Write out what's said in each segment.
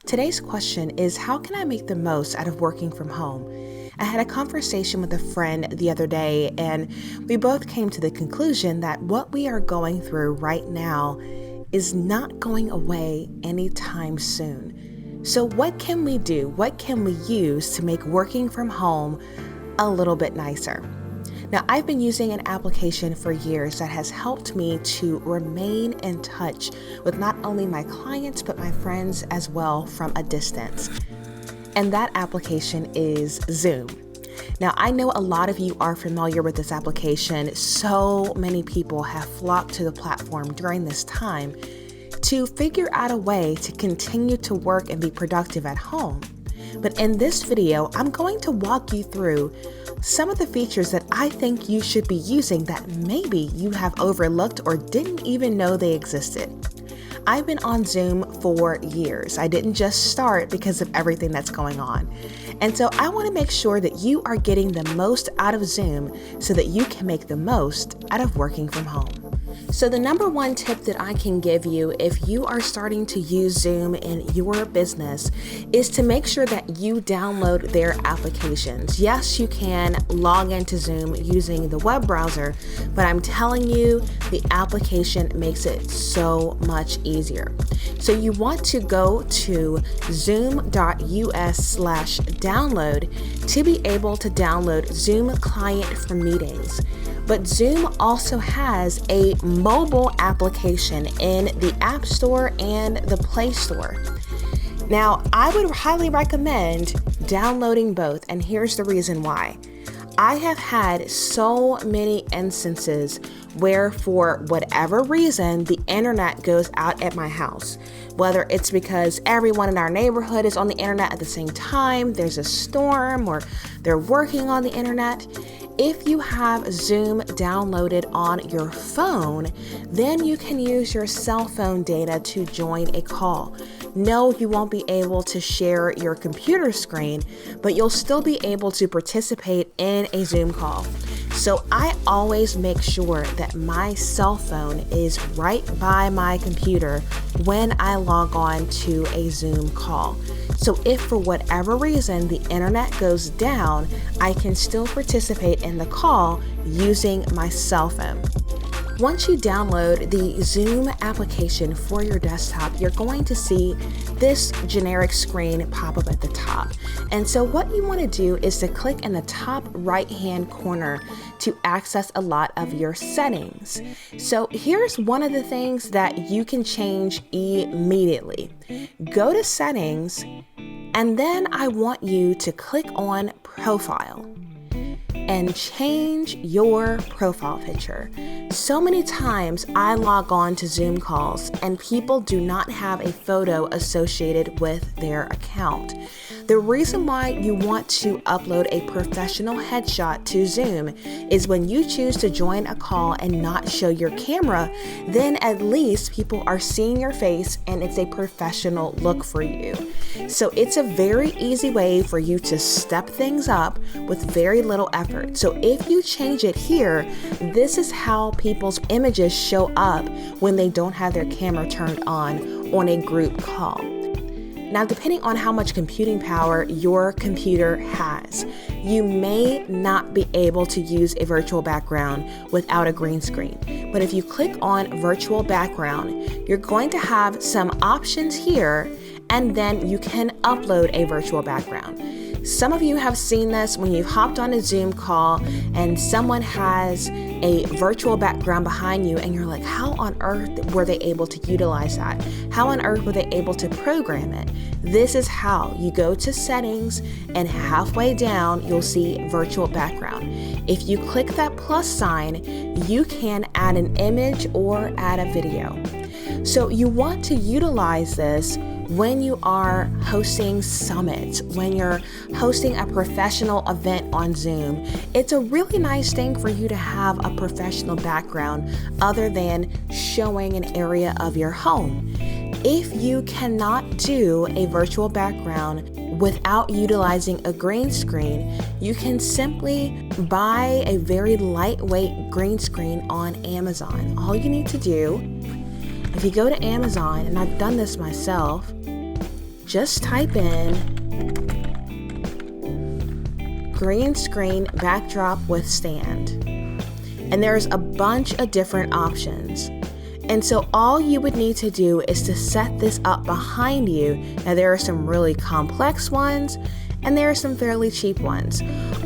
Today's question is, how can I make the most out of working from home? I had a conversation with a friend the other day, and we both came to the conclusion that what we are going through right now is not going away anytime soon. So what can we do? What can we use to make working from home a little bit nicer? Now, I've been using an application for years that has helped me to remain in touch with not only my clients, but my friends as well from a distance. And that application is Zoom. Now, I know a lot of you are familiar with this application. So many people have flocked to the platform during this time to figure out a way to continue to work and be productive at home. But in this video, I'm going to walk you through some of the features that I think you should be using that maybe you have overlooked or didn't even know they existed. I've been on Zoom for years. I didn't just start because of everything that's going on. And so I want to make sure that you are getting the most out of Zoom so that you can make the most out of working from home. So the number one tip that I can give you if you are starting to use Zoom in your business is to make sure that you download their applications. Yes, you can log into Zoom using the web browser, but I'm telling you, the application makes it so much easier. So you want to go to zoom.us/download to be able to download Zoom Client for meetings. But Zoom also has a mobile application in the App Store and the Play Store. Now, I would highly recommend downloading both, and here's the reason why. I have had so many instances where, for whatever reason, the internet goes out at my house. Whether it's because everyone in our neighborhood is on the internet at the same time, there's a storm, or they're working on the internet. If you have Zoom downloaded on your phone, then you can use your cell phone data to join a call. No, you won't be able to share your computer screen, but you'll still be able to participate in a Zoom call. So I always make sure that my cell phone is right by my computer when I log on to a Zoom call. So if for whatever reason the internet goes down, I can still participate in the call using my cell phone. Once you download the Zoom application for your desktop, you're going to see this generic screen pop up at the top. And so what you want to do is to click in the top right-hand corner to access a lot of your settings. So here's one of the things that you can change immediately. Go to settings, and then I want you to click on profile and change your profile picture. So many times I log on to Zoom calls and people do not have a photo associated with their account. The reason why you want to upload a professional headshot to Zoom is when you choose to join a call and not show your camera, then at least people are seeing your face and it's a professional look for you. So it's a very easy way for you to step things up with very little effort. So if you change it here, this is how people's images show up when they don't have their camera turned on a group call. Now, depending on how much computing power your computer has, you may not be able to use a virtual background without a green screen. But if you click on virtual background, you're going to have some options here, and then you can upload a virtual background. Some of you have seen this when you've hopped on a Zoom call and someone has a virtual background behind you and you're like, how on earth were they able to utilize that? How on earth were they able to program it? This is how. You go to settings and halfway down, you'll see virtual background. If you click that plus sign, you can add an image or add a video. So you want to utilize this when you are hosting summits, when you're hosting a professional event on Zoom. It's a really nice thing for you to have a professional background other than showing an area of your home. If you cannot do a virtual background without utilizing a green screen, you can simply buy a very lightweight green screen on Amazon. All you need to do, if you go to Amazon, and I've done this myself, just type in green screen backdrop with stand. And there's a bunch of different options. And so all you would need to do is to set this up behind you. Now there are some really complex ones and there are some fairly cheap ones.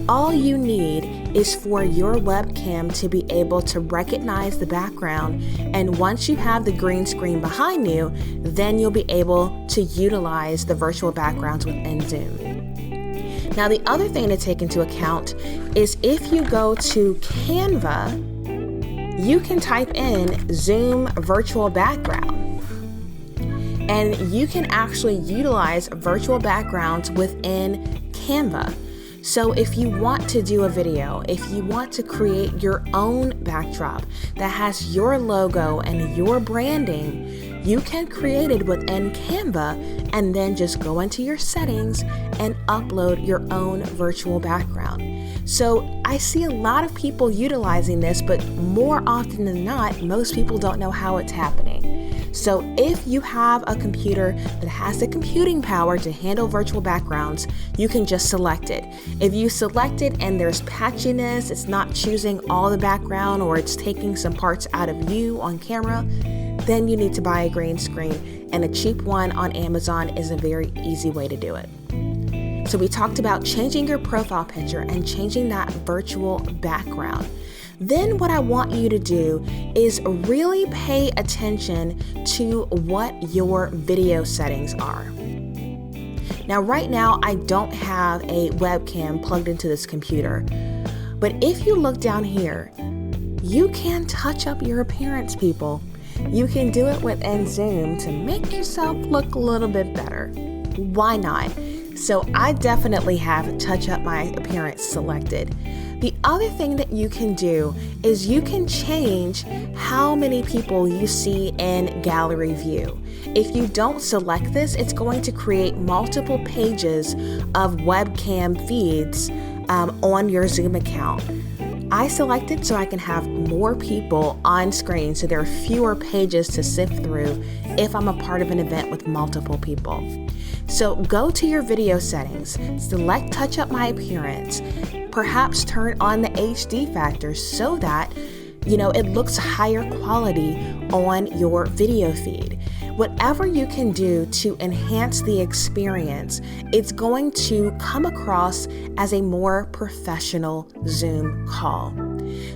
All you need is for your webcam to be able to recognize the background, and once you have the green screen behind you, then you'll be able to utilize the virtual backgrounds within Zoom. Now the other thing to take into account is if you go to Canva, you can type in Zoom virtual background, and you can actually utilize virtual backgrounds within Canva. So if you want to do a video, if you want to create your own backdrop that has your logo and your branding, you can create it within Canva and then just go into your settings and upload your own virtual background. So I see a lot of people utilizing this, but more often than not, most people don't know how it's happening. So if you have a computer that has the computing power to handle virtual backgrounds, you can just select it. If you select it and there's patchiness, it's not choosing all the background, or it's taking some parts out of you on camera, then you need to buy a green screen, and a cheap one on Amazon is a very easy way to do it. So we talked about changing your profile picture and changing that virtual background. Then what I want you to do is really pay attention to what your video settings are. Now, right now, I don't have a webcam plugged into this computer, but if you look down here, you can touch up your appearance, people. You can do it within Zoom to make yourself look a little bit better. Why not? So I definitely have touch up my appearance selected. The other thing that you can do is you can change how many people you see in gallery view. If you don't select this, it's going to create multiple pages of webcam feeds on your Zoom account. I select it so I can have more people on screen, so there are fewer pages to sift through if I'm a part of an event with multiple people. So go to your video settings, select touch up my appearance, perhaps turn on the HD factor so that it looks higher quality on your video feed. Whatever you can do to enhance the experience, it's going to come across as a more professional Zoom call.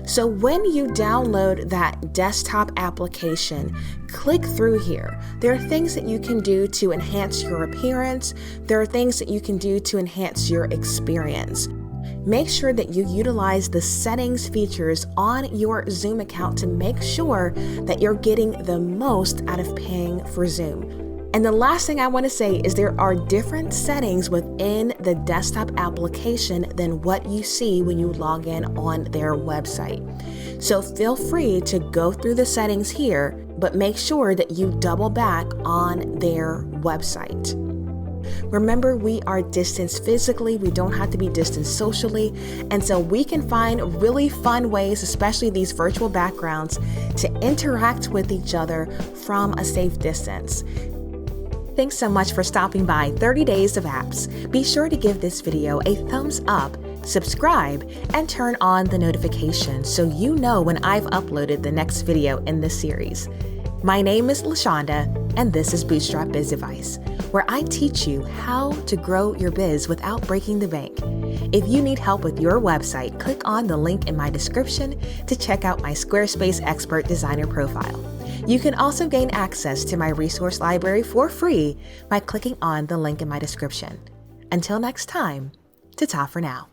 So when you download that desktop application, click through here. There are things that you can do to enhance your appearance. There are things that you can do to enhance your experience. Make sure that you utilize the settings features on your Zoom account to make sure that you're getting the most out of paying for Zoom. And the last thing I want to say is there are different settings within the desktop application than what you see when you log in on their website. So feel free to go through the settings here, but make sure that you double back on their website. Remember, we are distanced physically, we don't have to be distanced socially, and so we can find really fun ways, especially these virtual backgrounds, to interact with each other from a safe distance. Thanks so much for stopping by 30 Days of Apps. Be sure to give this video a thumbs up, subscribe, and turn on the notifications so you know when I've uploaded the next video in this series. My name is LaShonda, and this is Bootstrap Biz Advice, where I teach you how to grow your biz without breaking the bank. If you need help with your website, click on the link in my description to check out my Squarespace Expert Designer profile. You can also gain access to my resource library for free by clicking on the link in my description. Until next time, ta-ta for now.